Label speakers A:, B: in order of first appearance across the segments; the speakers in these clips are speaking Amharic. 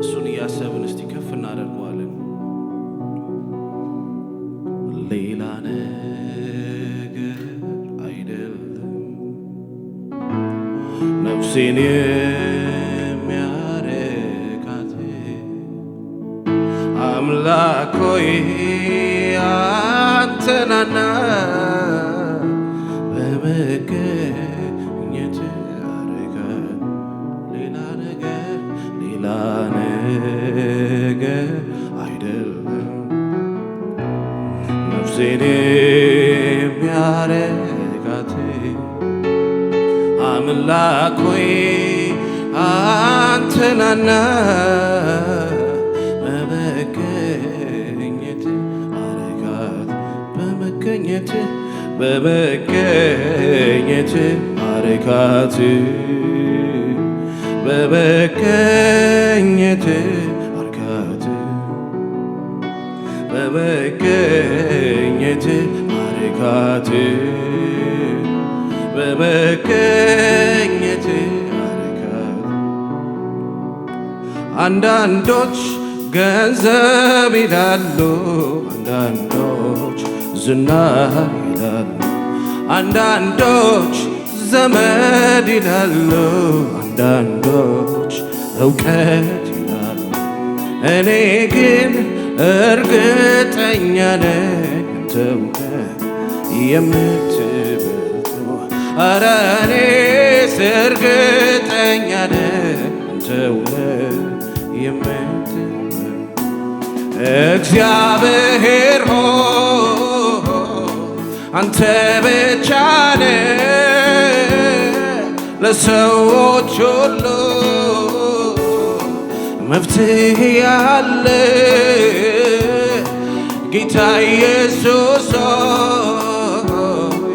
A: እሱን እያሰብን እስቲ ከፍ እናደርገዋለን። ሌላ ነገር አይደለም ነፍሴን የሚያረካት አምላክ ሆይ አንተናና በመገኘት አረካት። ሌላ ነገር አይደለም ነፍሴን የሚያረካት አምላክ ሆይ አንተናና በመገኘት አረካት። በመገኘት አረካት በመገኘት አረካት በመገኘት አረካት በመገኘት አረካት። አንዳንዶች ገንዘብ ይላሉ፣ አንዳንዶች ዝና ይላሉ፣ አንዳንዶች ዘመድ ይላሉ፣ አንዳንዶች እውቀት ይላሉ። እኔ ግን እርግጠኛ ነኝ አንተ የምትበልጥ። ኧረ እኔስ እርግጠኛ ነኝ አንተ የምትበልጥ። እግዚአብሔር ሆይ አንተ ብቻ ነህ ለሰዎች ሁሉ መፍትሄ ያለ ጌታ ኢየሱስ ሆይ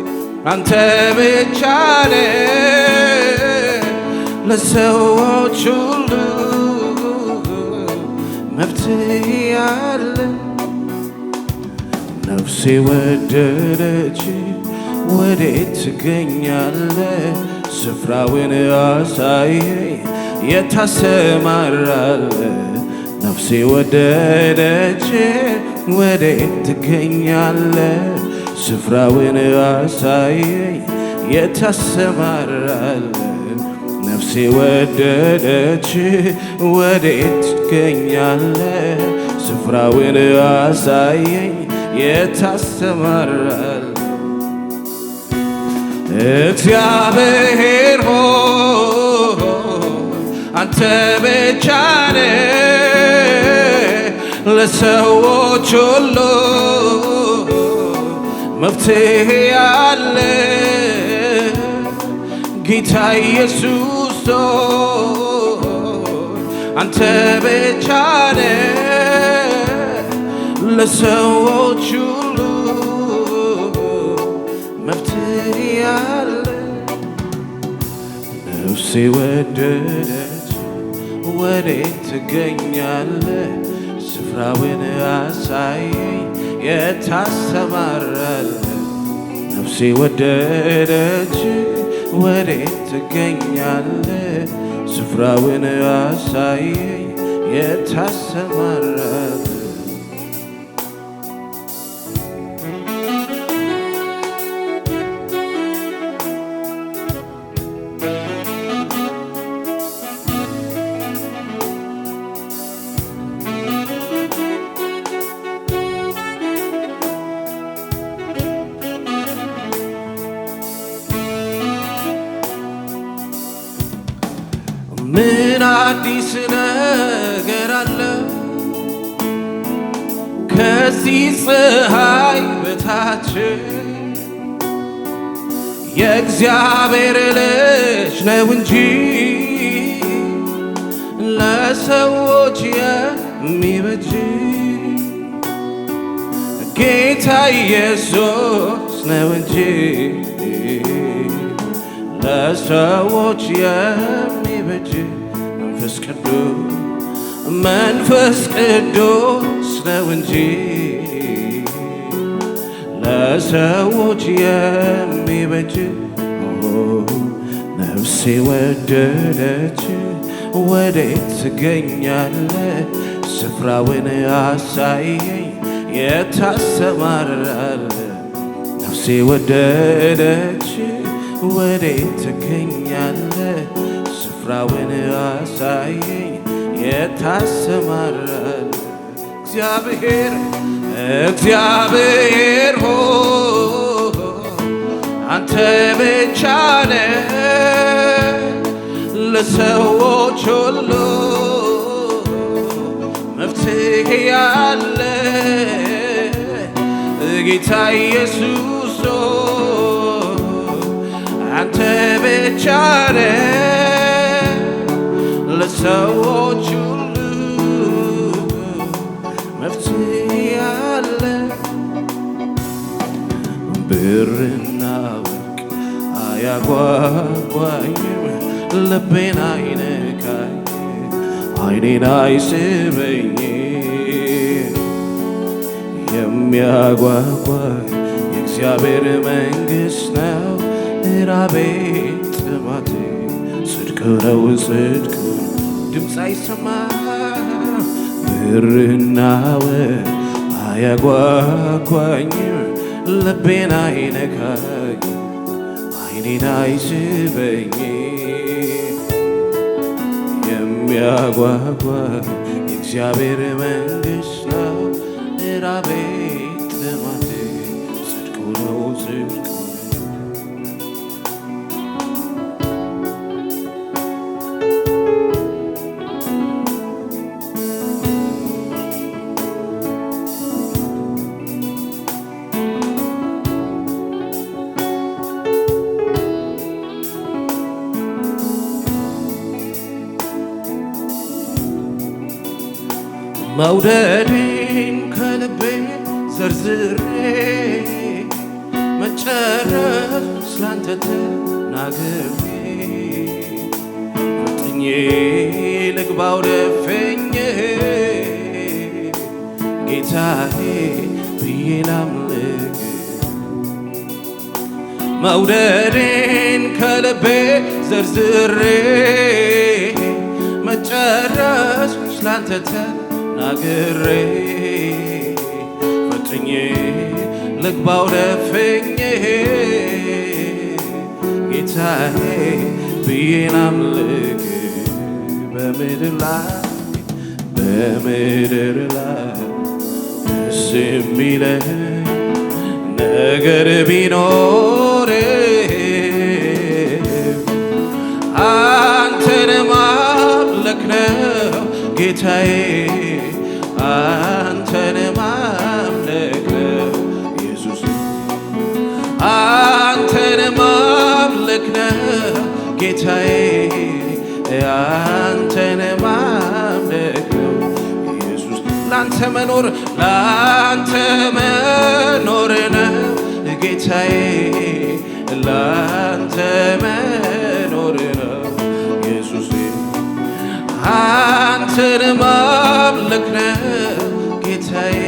A: አንተ ብቻ ነህ ለሰዎች ሁሉ መፍትሄ ያለ። ነፍሴ ወደደች ወዴት ትገኛለህ? ስፍራውን አሳየኝ የት ታሰማራለህ? ነፍሴ ወደደች ወዴት ትገኛለህ? ስፍራውን አሳየኝ የት ታሰማራለህ? ነፍሴ ወደደች ወዴት ትገኛለህ? ስፍራውን አሳየኝ የት ታሰማራለህ? እግዚአብሔር ሆይ አንተ ብቻ ነህ ለሰዎች ሁሉ መፍትሄ ያለ ጌታ ኢየሱስ ሆይ አንተ ብቻ ነህ ለሰዎች ሁሉ መፍትሄ ያለ። ነፍሴ ወደደች ወዴት ትገኛለህ? ስፍራውን አሳየኝ የት ታሰማራለህ? ነፍሴ ወደደች ወዴት ትገኛለህ? ስፍራውን አሳየኝ የት ታሰማራለህ? ምን አዲስ ነገር አለ ከዚህ ፀሐይ በታች? የእግዚአብሔር ልጅ ነው እንጂ ለሰዎች የሚበጅ ጌታ ኢየሱስ ነው እንጂ ለሰዎች የሚበጅ መንፈስ ቅዱስ ነው እንጂ ለሰዎች የሚበጅ። ነፍሴ ወደደች ወዴት ትገኛለህ? ስፍራውን አሳየኝ የታሰማራለህ ነፍሴ ወደደች ወዴት ትገኛለህ? ስፍራውን አሳየኝ የታሰማራለህ እግዚአብሔር ሆይ አንተ ብቻ ነህ ለሰዎች ሁሉ መፍትሄ ያለ ጌታ ኢየሱስ አንተ ብቻ ነህ ለሰዎች ሁሉ መፍትሄ ያለ ብርና ወርቅ አያጓጓኝም ልቤን አይነካኝ አይኔን አይስበኝ የሚያጓጓኝ የእግዚአብሔር መንግሥት ነው ራቤ ጥማቴ ጽድቅ ነው ጽድቅ ድምፅ አይሰማ ብርና ወርቅ አያጓጓኝም ልቤን አይነካኝ አይኔን አይስበኝ የሚያጓጓኝ የእግዚአብሔር መንግሥት ነው ራቤ ጥማቴ ጽድቅ ነው ጽድቅ መውደዴን ከልቤ ዘርዝሬ መጨረስ ስላንተ ተናግሬ ፈጥኜ ልግባው ደፈኝ ጌታዬ ብዬ ላምልክ መውደዴን ከልቤ ዘርዝሬ መጨረስ ስላንተ ናግሬ ፈጥኜ ልግባው ደፈኝ ጌታዬ ብዬ ላምልክ በምድር ላይ ደስ የሚለኝ ነገር ቢኖር አንተን ማምለክ ነው ጌታዬ አንተን ማምለክ ነው ኢየሱስ አንተን ማምለክ ነው ጌታዬ አንተን ማምለክ ነው ኢየሱስ ላንተ መኖር ነው ጌታዬ ላንተ መኖር ነው ኢየሱስ አንተን ማምለክ ነው ጌታዬ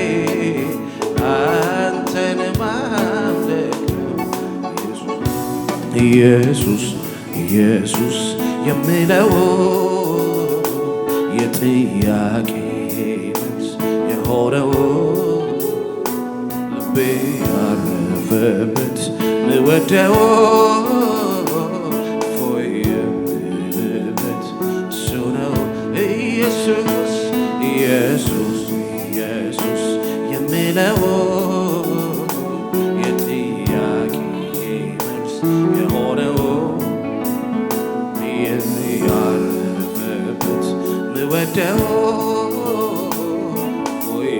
A: አንተን ማምለክ ነው ኢየሱስ የምለው የጥያቄ መልስ የሆነው ልቤ ያረፈበት ምወደው ኢየሱስ የምለው የጥያቄ መልስ የሆነው ያረፈበት ምወደው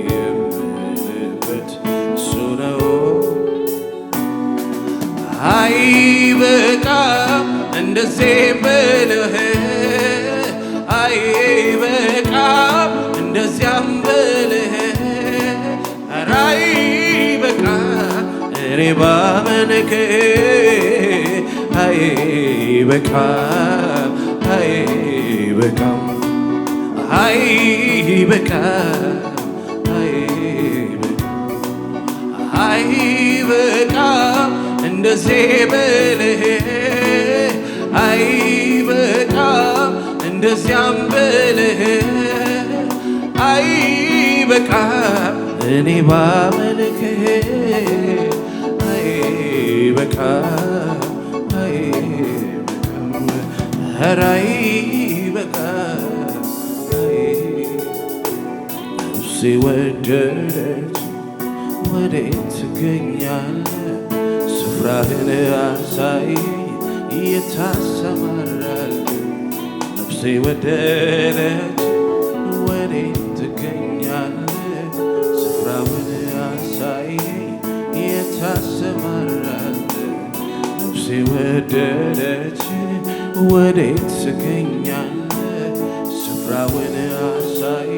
A: የምልበት እሱ ነው አይበቃም እንደዚህ ብልህ አይበቃም እንደዚያም ብልህ ኧረ አይበቃም እኔ ባመንክ አይበቃም አይበቃም አይበቃም እንደዚህ ብልህ አይበቃም እንደዚያም ብልህ አይበቃም እኔ ባመልክህ አይበቃም አይበቃም ኧረ አይበቃም ነፍሴ ወደደች ወዴት ትገኛለህ ስፍራህን አሳይ የታሰማራለህ ነፍሴ ወደደች ወዴት ትገኛለህ ስፍራህን አሳይ የታሰማራለህ ነፍሴ ወደደች ወዴት ትገኛለህ ስፍራህን አሳይ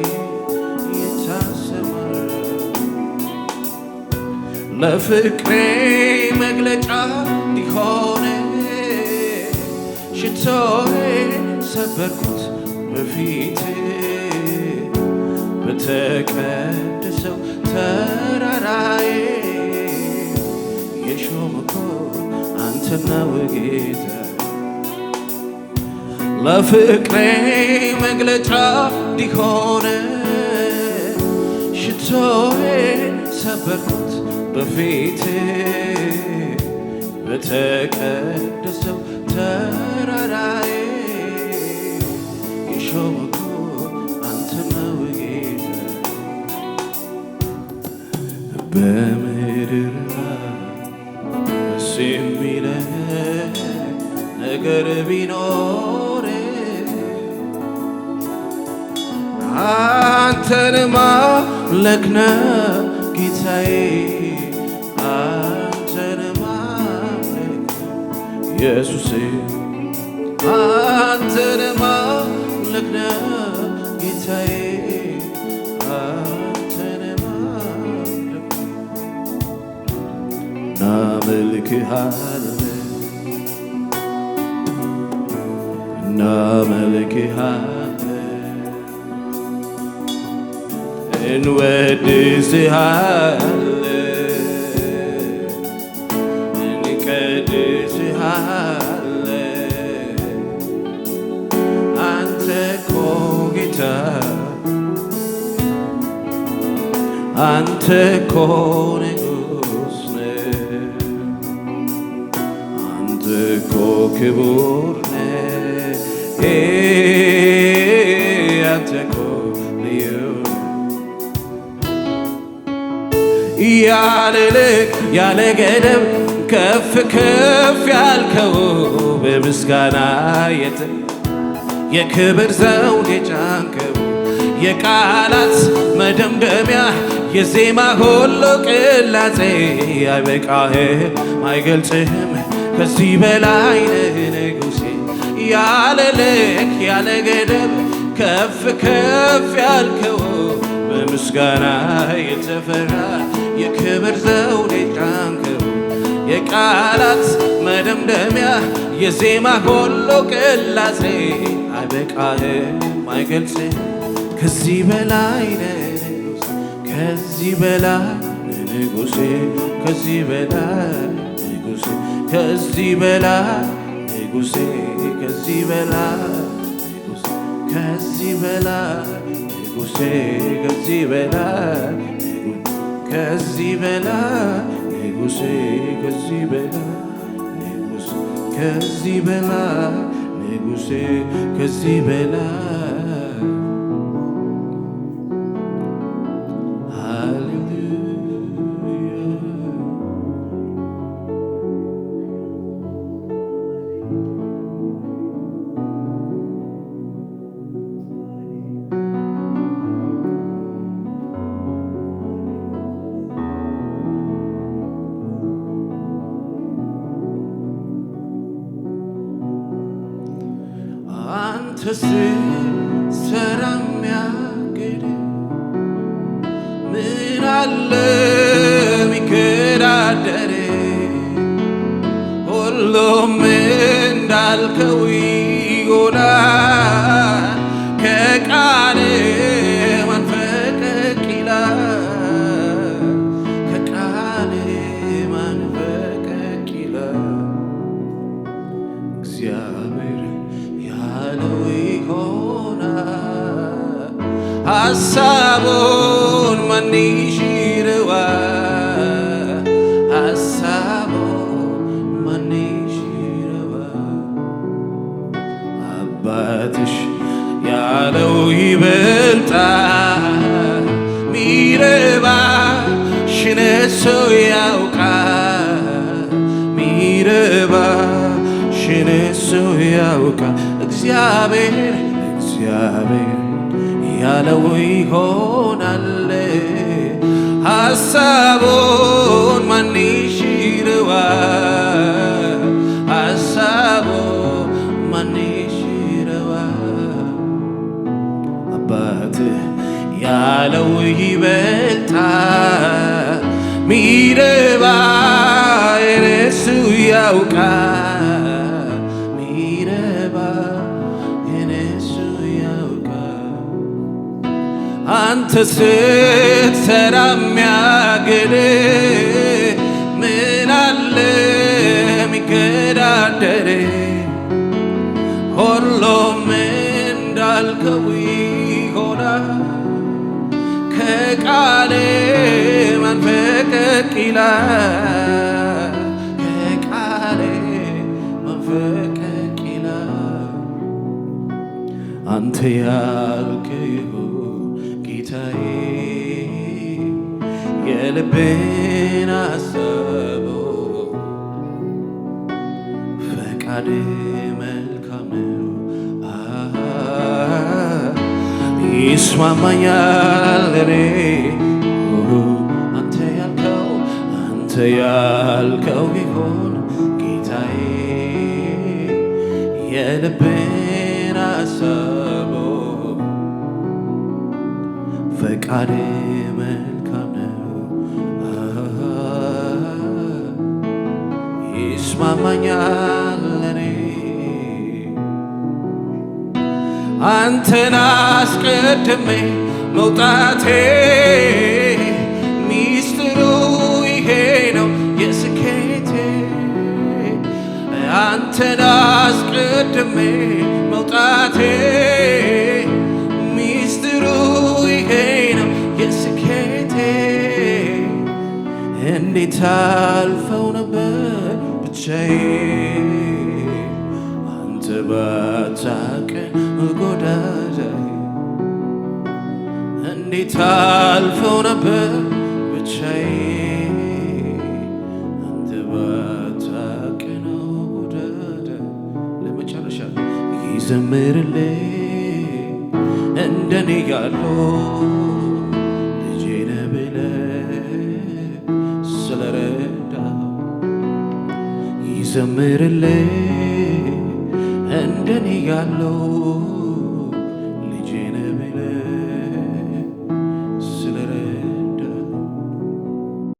A: ለፍቅሬ መግለጫ ሊሆን ሽቶዬ ሰበርኩት በፊት በተቀደሰው ተራራዬ የሾምኩ አንተና ጌታ ለፍቅሬ መግለጫ ሊሆን ሽቶዬ ሰበርኩት በፊት በተቀደሰው ተራራዬ የሾምኩ አንተ ነው ጌታ በምድር ደስ የሚለኝ ነገር ቢኖር አንተን ማምለክ ነው ጌታዬ አንተን ማምለክ ኢየሱሴ አንተን ማምለክ ነው ጌታዬ አንተን ማምለክ እናመልክሃለን እናመልክሃለን እንወድስሃለን አንተ እኮ ጌታ አንተ እኮ ንጉሥ ነህ አንተ እኮ ክቡር ነህ አንተ እኮ ልዩ ያለ ልክ ያለ ገደብ ከፍ ከፍ ያልከው በምስጋና የክብር ዘውድ የጫንከው የቃላት መደምደሚያ የዜማ ሁሉ ቅላጼ አይበቃህም አይገልጽህም ከዚህ በላይ ነህ ንጉሴ ያለ ልክ ያለ ገደብ ከፍ ከፍ ያልከው በምስጋና የተፈራ የክብር ዘውድ የጫንከው የቃላት መደምደሚያ የዜማ ሁሉ ቅላጼ አይበቃህም አይገልጽህም ከዚህ በላይ ነህ ከዚህ በላይ ንጉሴ ከዚህ በላይ ንጉሴ ከዚህ በላይ ንጉሴ ከዚህ በላይ ንጉሴ ከዚህ በላይ ንጉሴ ከዚህ በላይ ከዚህ በላይ ንጉሴ ከዚህ በላይ ንጉሴ ከዚህ በላይ ንጉሴ ከዚህ በላይ ስትሰራ የሚያግድ ምን አለ ሚገዳደር ሁሉም እንዳልከው ይሆናል ከቃል ማን ፈቀቅ ይላል ከቃል ማን ፈቀቅ ይላል እግዚአብሔር ያለው ይሆናል ሐሳቡን ማን ይሽረዋል? ሐሳቡን ማን ይሽረዋል? አባትሽ ያለው ይበልጣል። ሚረባሽን እሱ ያውቃል። ሚረባሽን እሱ ያውቃል። እግዚአብሔር ያለው ይሆናል። ሐሳቡን ማን ይሽረዋል? ሐሳቡን ማን ይሽረዋል? አባትህ ያለው ይበልጣል። ሚረባዬን እሱ ያውቃል። ሚረባዬን እሱ ያውቃል። አንተ ስትሰራ የሚያግድ ምን አለ የሚገዳደር? ሁሉም እንዳልከው ይሆናል። ከቃል ማን ፈቀቅ ይላል? ከቃል ማን ፈቀቅ ይላል? አንተ ያልከው ጌታዬ የልቤን ሐሳብ ፈቃድ መልካም ነው ይስማማኛል እኔ አንተ ያልከው ይሆን ጌታዬ የልቤን ሐሳብ ፈቃድ መልካም ነው ይስማማኛል እኔ አንተን አስቀድሜ መውጣቴ ሚስጥሩ ይሄ ነው የስኬቴ። አንተን አስቀድሜ መውጣቴ ሚስጥሩ ይሄ ነው የስኬቴ። እንዴት አልፈው ነበር ብቻዬን አንተ ባታውቀኝ ጎዳዳዬ። እንዴት አልፈው ነበር ብቻዬን አንተ ባታውቀኝ ጎዳዳዬ። ለመጨረሻ ይዘምርልኝ እንደኔ ያለው ልጄ ነህ ብለህ ስለረዳኸው ይዘምርልኝ እንደኔ ያለው